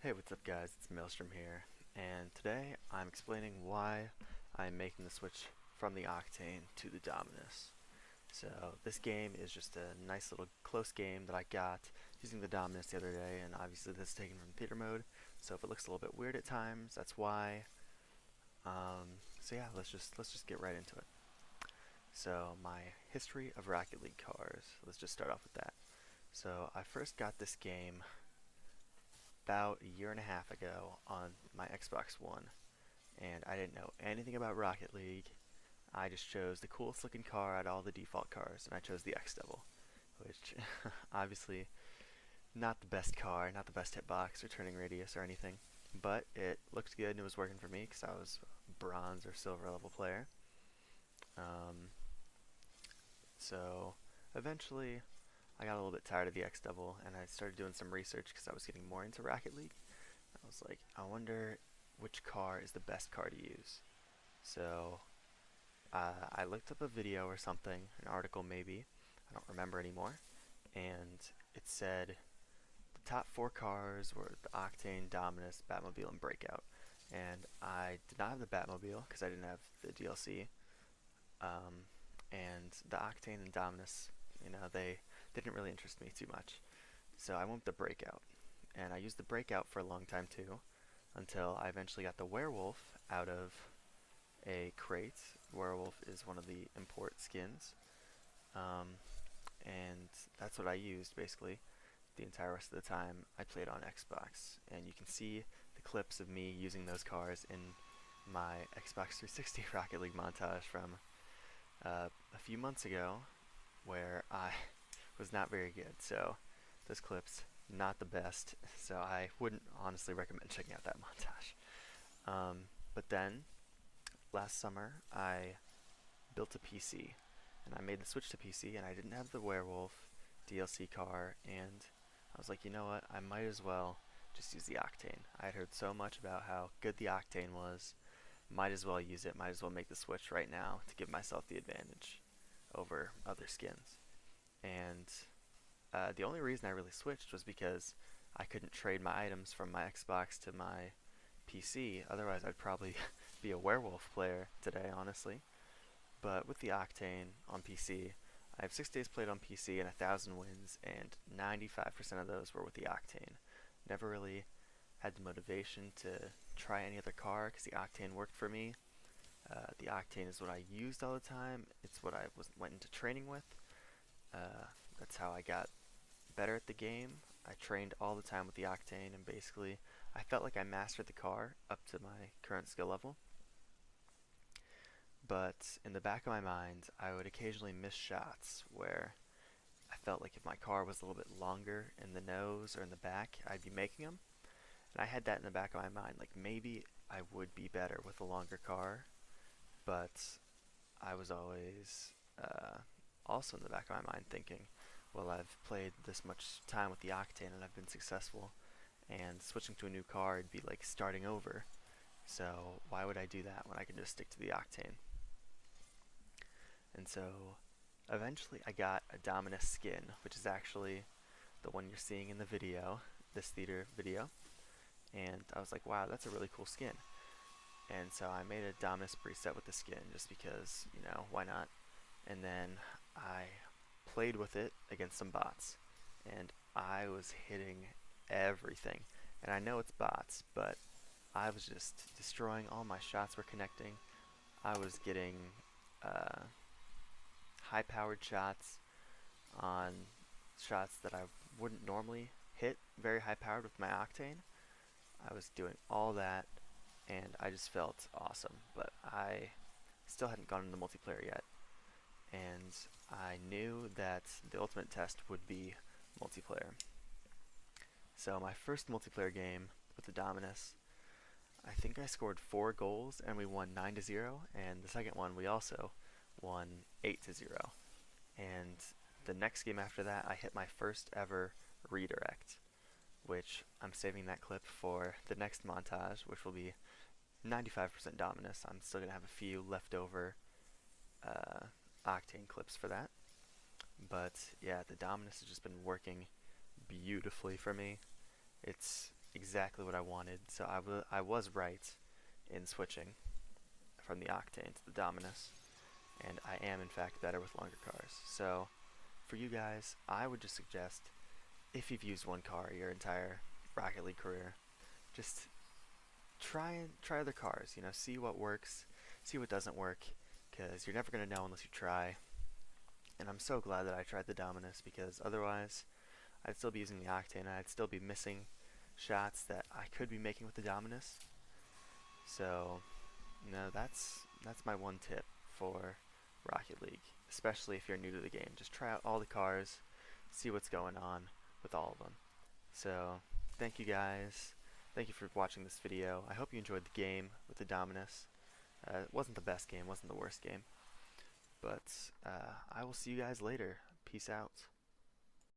Hey, what's up guys? It's Maelstrom here, and today I'm explaining why I'm making the switch from the Octane to the Dominus. So this game is just a nice little close game that I got using the Dominus the other day, and obviously this is taken from theater mode, so if it looks a little bit weird at times, that's why. So yeah, let's just get right into it. So my history of Rocket League cars. Let's just start off with that. So I first got this game about a year and a half ago on my Xbox One, and I didn't know anything about Rocket League. I just chose the coolest looking car out of all the default cars, and I chose the X-Double, which obviously not the best car, not the best hitbox or turning radius or anything, but it looked good and it was working for me because I was a bronze or silver level player. Um, so eventually I got a little bit tired of the X-Double and I started doing some research because I was getting more into Rocket League. I was like, I wonder which car is the best car to use. So I looked up a video or something, an article maybe, I don't remember anymore, and it said the top four cars were the Octane, Dominus, Batmobile, and Breakout. And I did not have the Batmobile because I didn't have the DLC. And the Octane and Dominus, they didn't really interest me too much. So I went with the Breakout. And I used the Breakout for a long time too, until I eventually got the Werewolf out of a crate. Werewolf is one of the import skins. Um, and that's what I used basically the entire rest of the time I played on Xbox. And you can see the clips of me using those cars in my Xbox 360 Rocket League montage from a few months ago where I was not very good. So those clips, not the best. So I wouldn't honestly recommend checking out that montage. But then last summer I built a PC and I made the switch to PC and I didn't have the Werewolf DLC car and I was like, you know what, I might as well just use the Octane. I had heard so much about how good the Octane was, might as well use it, might as well make the switch right now to give myself the advantage over other skins. And the only reason I really switched was because I couldn't trade my items from my Xbox to my PC. Otherwise, I'd probably be a werewolf player today, honestly. But with the Octane on PC, I have 6 days played on PC and 1,000 wins, and 95% of those were with the Octane. Never really had the motivation to try any other car because the Octane worked for me. The Octane is what I used all the time. It's what I went into training with. That's how I got better at the game. I trained all the time with the Octane, and basically, I felt like I mastered the car up to my current skill level. But in the back of my mind, I would occasionally miss shots where I felt like if my car was a little bit longer in the nose or in the back, I'd be making them. And I had that in the back of my mind, like maybe I would be better with a longer car, but I was always also in the back of my mind thinking, well, I've played this much time with the Octane and I've been successful, and switching to a new car would be like starting over. So why would I do that when I can just stick to the Octane? And so eventually I got a Dominus skin, which is actually the one you're seeing in the video, this theater video. And I was like, wow, that's a really cool skin. And so I made a Dominus preset with the skin just because, why not? And then I played with it against some bots. And I was hitting everything. And I know it's bots, but I was just destroying. All my shots were connecting. I was getting uh, high powered shots on shots that I wouldn't normally hit very high powered with my Octane. I was doing all that and I just felt awesome, but I still hadn't gone into multiplayer yet. And I knew that the ultimate test would be multiplayer. So my first multiplayer game with the Dominus, I think I scored 4 goals and we won 9-0, and the second one we also won 8-0. And the next game after that, I hit my first ever redirect, which I'm saving that clip for the next montage, which will be 95% Dominus. I'm still going to have a few leftover Octane clips for that. But yeah, the Dominus has just been working beautifully for me. It's exactly what I wanted. So I was right in switching from the Octane to the Dominus, and I am in fact better with longer cars. So for you guys, I would just suggest, if you've used one car your entire Rocket League career, just try other cars. You know, see what works, see what doesn't work, because you're never gonna know unless you try. And I'm so glad that I tried the Dominus, because otherwise I'd still be using the Octane and I'd still be missing shots that I could be making with the Dominus. So, no, that's my one tip for Rocket League, especially if you're new to the game. Just try out all the cars, see what's going on with all of them. So, thank you guys. Thank you for watching this video. I hope you enjoyed the game with the Dominus. It wasn't the best game, wasn't the worst game. But I will see you guys later. Peace out.